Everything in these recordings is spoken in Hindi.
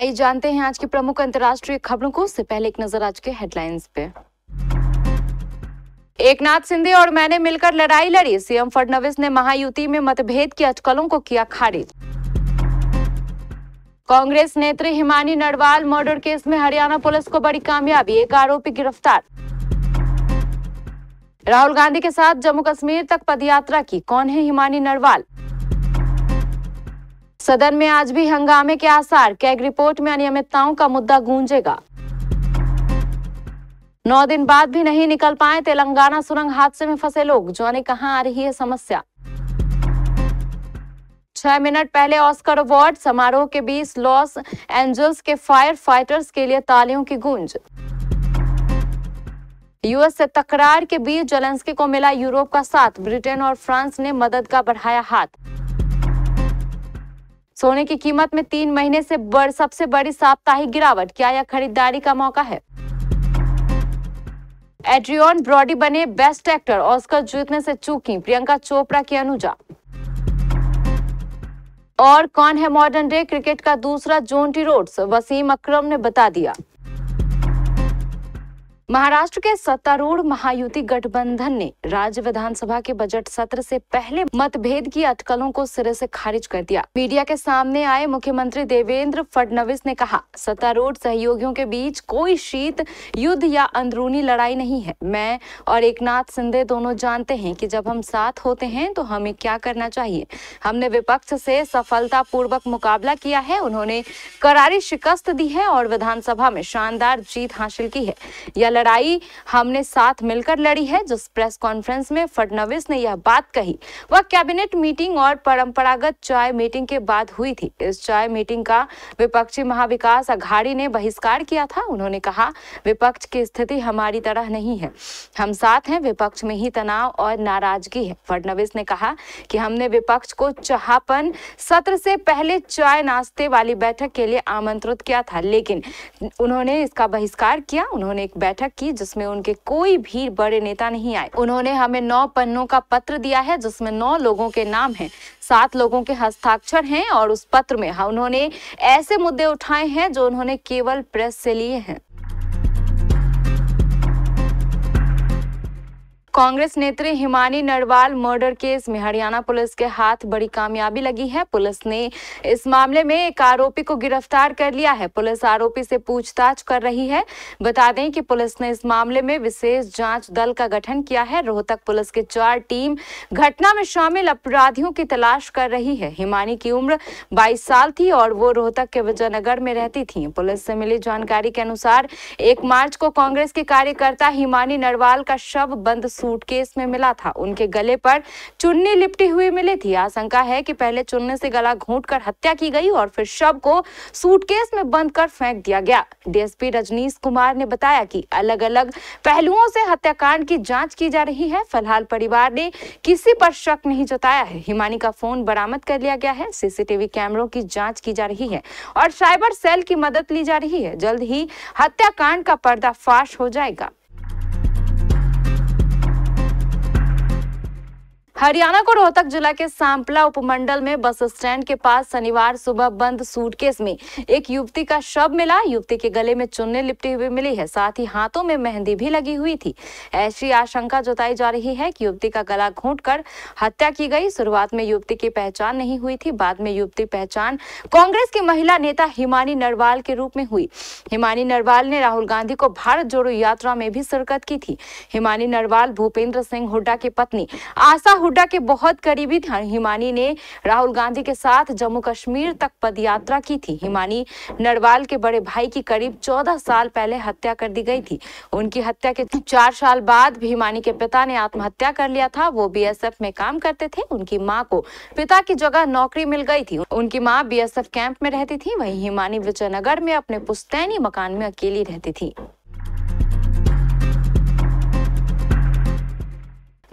आइए जानते हैं आज की प्रमुख अंतर्राष्ट्रीय खबरों को। उससे पहले एक नजर आज के हेडलाइंस पे। एकनाथ शिंदे और मैंने मिलकर लड़ाई लड़ी, सीएम फडणवीस ने महायुति में मतभेद की अटकलों को किया खारिज। कांग्रेस नेत्री हिमानी नरवाल मर्डर केस में हरियाणा पुलिस को बड़ी कामयाबी, एक आरोपी गिरफ्तार। राहुल गांधी के साथ जम्मू कश्मीर तक पदयात्रा की, कौन है हिमानी नरवाल? सदन में आज भी हंगामे के आसार, कैग रिपोर्ट में अनियमितताओं का मुद्दा गूंजेगा। 9 दिन बाद भी नहीं निकल पाए तेलंगाना सुरंग हादसे में फंसे लोग, जाने कहां आ रही है समस्या। 6 मिनट पहले ऑस्कर अवार्ड समारोह के बीच लॉस एंजल्स के फायर फाइटर्स के लिए तालियों की गूंज। यूएस से तकरार के बीच जेलेंस्की को मिला यूरोप का साथ, ब्रिटेन और फ्रांस ने मदद का बढ़ाया हाथ। सोने की कीमत में 3 महीने से सबसे बड़ी साप्ताहिक गिरावट, क्या यह खरीदारी का मौका है? एड्रियन ब्रॉडी बने बेस्ट एक्टर, ऑस्कर जीतने से चूकी प्रियंका चोपड़ा की अनुजा। और कौन है मॉडर्न डे क्रिकेट का दूसरा जोंटी रोड्स, वसीम अकरम ने बता दिया। महाराष्ट्र के सत्तारूढ़ महायुति गठबंधन ने राज्य विधानसभा के बजट सत्र से पहले मतभेद की अटकलों को सिरे से खारिज कर दिया। मीडिया के सामने आए मुख्यमंत्री देवेंद्र फडणवीस ने कहा, सत्तारूढ़ सहयोगियों के बीच कोई शीत युद्ध या अंदरूनी लड़ाई नहीं है। मैं और एकनाथ शिंदे दोनों जानते हैं कि जब हम साथ होते हैं तो हमें क्या करना चाहिए। हमने विपक्ष से सफलतापूर्वक मुकाबला किया है, उन्होंने करारी शिकस्त दी है और विधानसभा में शानदार जीत हासिल की है। यह लड़ाई हमने साथ मिलकर लड़ी है। जिस प्रेस कॉन्फ्रेंस में फडणवीस ने यह बात कही वह कैबिनेट मीटिंग और परंपरागत चाय मीटिंग के बाद हुई थी। इस चाय मीटिंग का विपक्षी महाविकास अघाड़ी ने बहिष्कार किया था। उन्होंने कहा, विपक्ष की स्थिति हमारी तरह नहीं है, हम साथ हैं, विपक्ष में ही तनाव और नाराजगी है। फडणवीस ने कहा कि हमने विपक्ष को चहापन सत्र से पहले चाय नाश्ते वाली बैठक के लिए आमंत्रित किया था, लेकिन उन्होंने इसका बहिष्कार किया। उन्होंने एक बैठक की जिसमें उनके कोई भी बड़े नेता नहीं आए। उन्होंने हमें 9 पन्नों का पत्र दिया है जिसमें 9 लोगों के नाम हैं, 7 लोगों के हस्ताक्षर हैं और उस पत्र में उन्होंने ऐसे मुद्दे उठाए हैं जो उन्होंने केवल प्रेस से लिए हैं। कांग्रेस नेत्री हिमानी नरवाल मर्डर केस में हरियाणा पुलिस के हाथ बड़ी कामयाबी लगी है। पुलिस ने इस मामले में एक आरोपी को गिरफ्तार कर लिया है। पुलिस आरोपी से पूछताछ कर रही है। बता दें कि पुलिस ने इस मामले में विशेष जांच दल का गठन किया है। रोहतक पुलिस की 4 टीम घटना में शामिल अपराधियों की तलाश कर रही है। हिमानी की उम्र 22 साल थी और वो रोहतक के विजयनगर में रहती थी। पुलिस से मिली जानकारी के अनुसार 1 मार्च को कांग्रेस के कार्यकर्ता हिमानी नरवाल का शव बंद सूटकेस में मिला था। उनके गले पर चुन्नी लिपटी हुई मिली थी। आशंका है कि पहले चुन्नी से गला घोंटकर हत्या की गई और फिर शव को सूटकेस में बंद कर फेंक दिया गया। डीएसपी रजनीश कुमार ने बताया कि अलग-अलग पहलुओं से हत्याकांड की जांच की जा रही है। फिलहाल परिवार ने किसी पर शक नहीं जताया है। हिमानी का फोन बरामद कर लिया गया है। सीसीटीवी कैमरों की जांच की जा रही है और साइबर सेल की मदद ली जा रही है। जल्द ही हत्याकांड का पर्दाफाश हो जाएगा। हरियाणा को रोहतक जिला के सांपला उपमंडल में बस स्टैंड के पास शनिवार सुबह बंद सूटकेस में एक युवती का शव मिला। युवती के गले में चुन्नी लिपटी हुई मिली है, साथ ही हाथों में मेहंदी भी लगी हुई थी। ऐसी आशंका जताई जा रही है कि युवती का गला घोंटकर हत्या की गई। शुरुआत में युवती की पहचान नहीं हुई थी, बाद में युवती पहचान कांग्रेस की महिला नेता हिमानी नरवाल के रूप में हुई। हिमानी नरवाल ने राहुल गांधी को भारत जोड़ो यात्रा में भी शिरकत की थी। हिमानी नरवाल भूपेंद्र सिंह हुड्डा की पत्नी आशा हुड्डा के बहुत करीबी था। हिमानी ने राहुल गांधी के साथ जम्मू कश्मीर तक पदयात्रा की थी। हिमानी नरवाल के बड़े भाई की करीब 14 साल पहले हत्या कर दी गई थी। उनकी हत्या के 4 साल बाद हिमानी के पिता ने आत्महत्या कर लिया था। वो बीएसएफ में काम करते थे। उनकी मां को पिता की जगह नौकरी मिल गई थी। उनकी मां बीएसएफ कैंप में रहती थी। वहीं हिमानी विजयनगर में अपने पुश्तैनी मकान में अकेली रहती थी।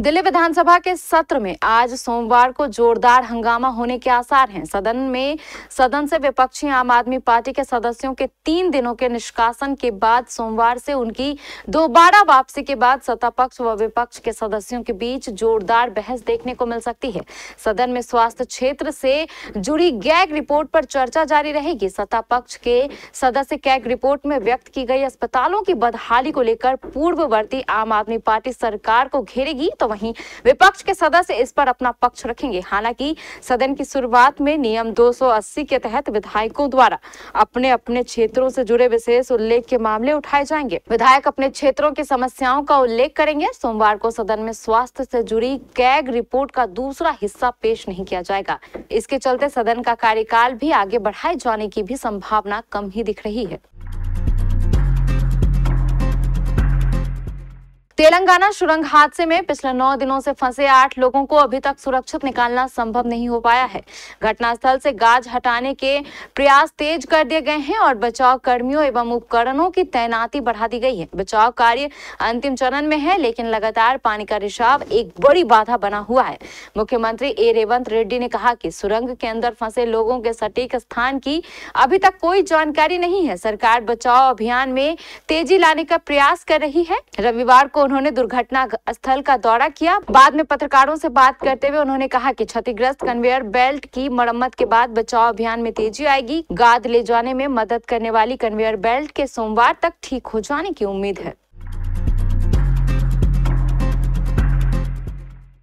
दिल्ली विधानसभा के सत्र में आज सोमवार को जोरदार हंगामा होने के आसार हैं। सदन से विपक्षी आम आदमी पार्टी के सदस्यों के 3 दिनों के निष्कासन के बाद सोमवार से उनकी दोबारा वापसी के बाद सत्ता पक्ष व विपक्ष के सदस्यों के बीच जोरदार बहस देखने को मिल सकती है। सदन में स्वास्थ्य क्षेत्र से जुड़ी गैग रिपोर्ट पर चर्चा जारी रहेगी। सत्ता पक्ष के सदस्य गैग रिपोर्ट में व्यक्त की गई अस्पतालों की बदहाली को लेकर पूर्ववर्ती आम आदमी पार्टी सरकार को घेरेगी, तो वहीं विपक्ष के सदस्य इस पर अपना पक्ष रखेंगे। हालांकि सदन की शुरुआत में नियम 280 के तहत विधायकों द्वारा अपने अपने क्षेत्रों से जुड़े विशेष उल्लेख के मामले उठाए जाएंगे। विधायक अपने क्षेत्रों की समस्याओं का उल्लेख करेंगे। सोमवार को सदन में स्वास्थ्य से जुड़ी गैग रिपोर्ट का दूसरा हिस्सा पेश नहीं किया जाएगा। इसके चलते सदन का कार्यकाल भी आगे बढ़ाए जाने की भी संभावना कम ही दिख रही है। तेलंगाना सुरंग हादसे में पिछले 9 दिनों से फंसे 8 लोगों को अभी तक सुरक्षित निकालना संभव नहीं हो पाया है। घटनास्थल से गाज हटाने के प्रयास तेज कर दिए गए हैं और बचाव कर्मियों एवं उपकरणों की तैनाती बढ़ा दी गई है। बचाव कार्य अंतिम चरण में है, लेकिन लगातार पानी का रिसाव एक बड़ी बाधा बना हुआ है। मुख्यमंत्री ए रेवंत रेड्डी ने कहा कि सुरंग के अंदर फंसे लोगों के सटीक स्थान की अभी तक कोई जानकारी नहीं है। सरकार बचाव अभियान में तेजी लाने का प्रयास कर रही है। रविवार को उन्होंने दुर्घटना स्थल का दौरा किया। बाद में पत्रकारों से बात करते हुए उन्होंने कहा कि क्षतिग्रस्त कन्वेयर बेल्ट की मरम्मत के बाद बचाव अभियान में तेजी आएगी। गाद ले जाने में मदद करने वाली कन्वेयर बेल्ट के सोमवार तक ठीक हो जाने की उम्मीद है।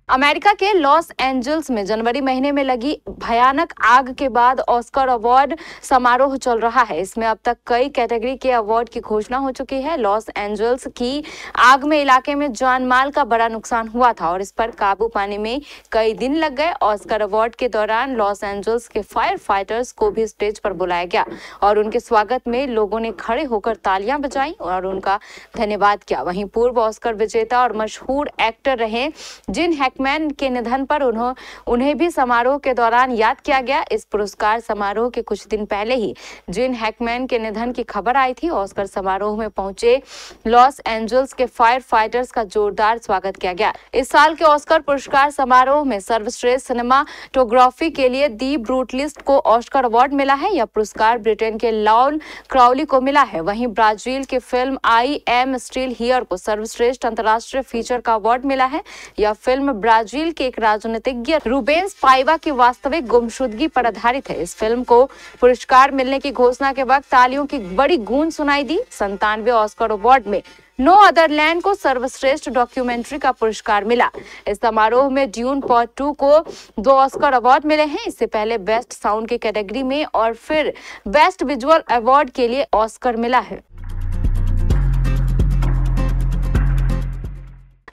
अमेरिका के लॉस एंजल्स में जनवरी महीने में लगी भयानक आग के बाद ऑस्कर अवार्ड समारोह चल रहा है। इसमें अब तक कई कैटेगरी के अवार्ड की घोषणा हो चुकी है। लॉस एंजल्स की आग में इलाके में जान माल का बड़ा नुकसान हुआ था और इस पर काबू पाने में कई दिन लग गए। ऑस्कर अवार्ड के दौरान लॉस एंजल्स के फायर फाइटर्स को भी स्टेज पर बुलाया गया और उनके स्वागत में लोगों ने खड़े होकर तालियां बजाई और उनका धन्यवाद किया। वहीं पूर्व ऑस्कर विजेता और मशहूर एक्टर रहे जिन हैकमैन के निधन पर उन्हें भी समारोह के दौरान याद किया गया। इस पुरस्कार समारोह के कुछ दिन पहले ही जिन हैकमैन के निधन की खबर आई थी। ऑस्कर समारोह में पहुंचे लॉस एंजल्स के फायर फाइटर्स का जोरदार स्वागत किया गया। इस साल के ऑस्कर पुरस्कार समारोह में सर्वश्रेष्ठ सिनेमाटोग्राफी के लिए दी ब्रूटलिस्ट को ऑस्कर अवार्ड मिला है। यह पुरस्कार ब्रिटेन के लॉन क्राउली को मिला है। वहीं ब्राजील की film I am still here को सर्वश्रेष्ठ अंतर्राष्ट्रीय फीचर का अवार्ड मिला है। यह फिल्म ब्राजील के एक राजनीतिज्ञ रूबेंस पाइवा की वास्तविक गुमशुदगी पर आधारित है। इस फिल्म को पुरस्कार मिलने की घोषणा के वक्त तालियों की बड़ी गूंज सुनाई दी। 97वें ऑस्कर अवार्ड में नो अदर लैंड को सर्वश्रेष्ठ डॉक्यूमेंट्री का पुरस्कार मिला। इस समारोह में ड्यून पार्ट 2 को 2 ऑस्कर अवार्ड मिले हैं। इससे पहले बेस्ट साउंड की कैटेगरी में और फिर बेस्ट विजुअल अवार्ड के लिए ऑस्कर मिला है।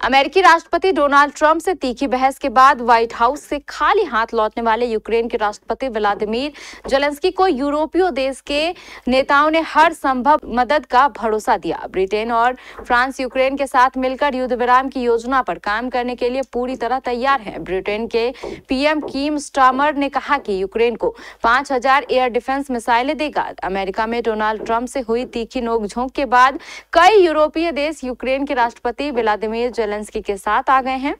अमेरिकी राष्ट्रपति डोनाल्ड ट्रंप से तीखी बहस के बाद व्हाइट हाउस से खाली हाथ लौटने वाले यूक्रेन के राष्ट्रपति व्लादिमीर जेलेंस्की को यूरोपीय देश के नेताओं ने हर संभव मदद का भरोसा दिया। ब्रिटेन और फ्रांस यूक्रेन के साथ मिलकर युद्ध विराम की योजना पर काम करने के लिए पूरी तरह तैयार हैं। ब्रिटेन के पीएम कीम स्टार्मर ने कहा कि यूक्रेन को 5000 एयर डिफेंस मिसाइलें देगा। अमेरिका में डोनाल्ड ट्रंप से हुई तीखी नोकझोंक के बाद कई यूरोपीय देश यूक्रेन के राष्ट्रपति व्लादिमीर जेलेंस्की के साथ आ गए हैं।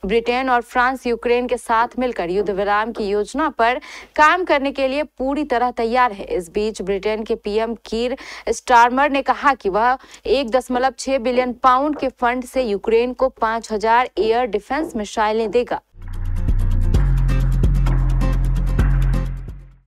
ब्रिटेन और फ्रांस यूक्रेन के साथ मिलकर युद्ध विराम की योजना पर काम करने के लिए पूरी तरह तैयार है। इस बीच ब्रिटेन के पीएम कीर स्टारमर ने कहा कि वह 1.6 बिलियन पाउंड के फंड से यूक्रेन को 5000 एयर डिफेंस मिसाइलें देगा।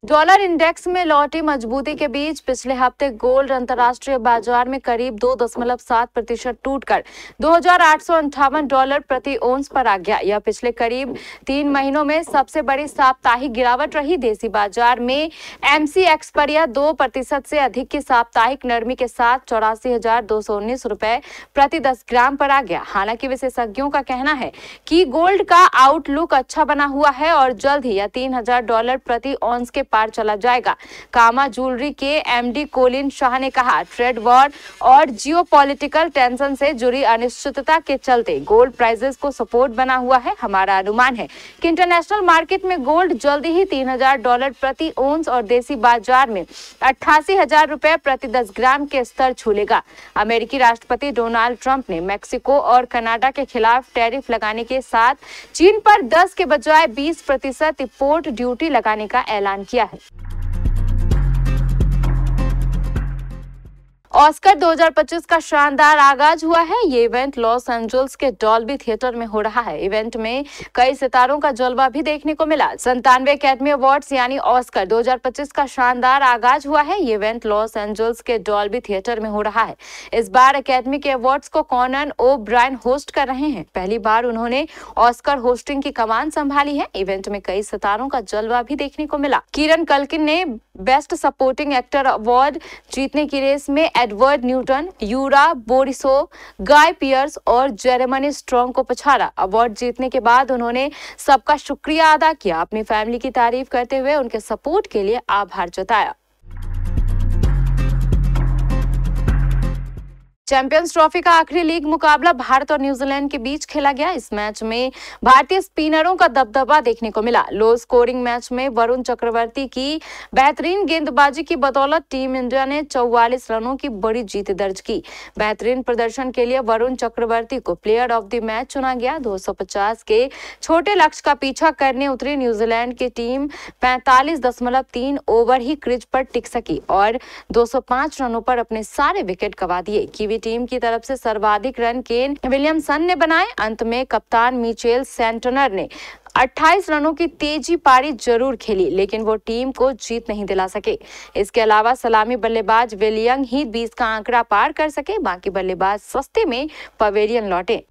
डॉलर इंडेक्स में लौटी मजबूती के बीच पिछले हफ्ते गोल्ड अंतर्राष्ट्रीय बाजार में करीब 2.7% टूटकर $2858 प्रति औंस पर आ गया। यह पिछले करीब 3 महीनों में सबसे बड़ी साप्ताहिक गिरावट रही। देसी बाजार में एमसीएक्स पर यह 2% से अधिक की साप्ताहिक नरमी के साथ $84,219 प्रति 10 ग्राम पर आ गया। हालांकि विशेषज्ञों का कहना है कि गोल्ड का आउटलुक अच्छा बना हुआ है और जल्द ही यह $3000 प्रति औंस के पार चला जाएगा। कामा ज्वेलरी के एमडी कोलिन शाह ने कहा, ट्रेड वॉर और जियोपॉलिटिकल टेंशन से जुड़ी अनिश्चितता के चलते गोल्ड प्राइसेस को सपोर्ट बना हुआ है। हमारा अनुमान है कि इंटरनेशनल मार्केट में गोल्ड जल्दी ही $3000 प्रति ओंस और देसी बाजार में 88,000 रुपए प्रति 10 ग्राम के स्तर छू लेगा। अमेरिकी राष्ट्रपति डोनाल्ड ट्रंप ने मेक्सिको और कनाडा के खिलाफ टैरिफ लगाने के साथ चीन पर 10 के बजाय 20% इंपोर्ट ड्यूटी लगाने का ऐलान किया है। ऑस्कर 2025 का शानदार आगाज हुआ है। ये इवेंट लॉस एंजल्स के डॉल्बी थिएटर में हो रहा है। इवेंट में कई सितारों का जलवा भी देखने को मिला। 97वें एकेडमी अवार्ड्स यानी ऑस्कर 2025 का शानदार आगाज हुआ है। ये इवेंट लॉस एंजल्स के डॉल्बी थिएटर में हो रहा है। इस बार एकेडमी के अवार्ड्स को कॉनन ओ ब्रायन होस्ट कर रहे हैं। पहली बार उन्होंने ऑस्कर होस्टिंग की कमान संभाली है। इवेंट में कई सितारों का जलवा भी देखने को मिला। कीरन कल्किन ने बेस्ट सपोर्टिंग एक्टर अवार्ड जीतने की रेस में एडवर्ड न्यूटन, यूरा बोरिसोव, गाय पियर्स और जेरेमी स्ट्रॉन्ग को पछाड़ा। अवार्ड जीतने के बाद उन्होंने सबका शुक्रिया अदा किया। अपनी फैमिली की तारीफ करते हुए उनके सपोर्ट के लिए आभार जताया। चैंपियंस ट्रॉफी का आखिरी लीग मुकाबला भारत और न्यूजीलैंड के बीच खेला गया। इस मैच में भारतीय स्पिनरों का दबदबा देखने को मिला। लो स्कोरिंग मैच में वरुण चक्रवर्ती की बेहतरीन गेंदबाजी की बदौलत टीम इंडिया ने 44 रनों की बड़ी जीत दर्ज की। बेहतरीन प्रदर्शन के लिए वरुण चक्रवर्ती को प्लेयर ऑफ द मैच चुना गया। 250 के छोटे लक्ष्य का पीछा करने उतरी न्यूजीलैंड की टीम 45.3 ओवर ही क्रीज पर टिक सकी और 205 रनों पर अपने सारे विकेट गंवा दिए। टीम की तरफ से सर्वाधिक रन केन विलियमसन ने बनाए। अंत में कप्तान मिचेल सेंटनर ने 28 रनों की तेजी पारी जरूर खेली, लेकिन वो टीम को जीत नहीं दिला सके। इसके अलावा सलामी बल्लेबाज विलियम ही 20 का आंकड़ा पार कर सके। बाकी बल्लेबाज सस्ते में पवेलियन लौटे।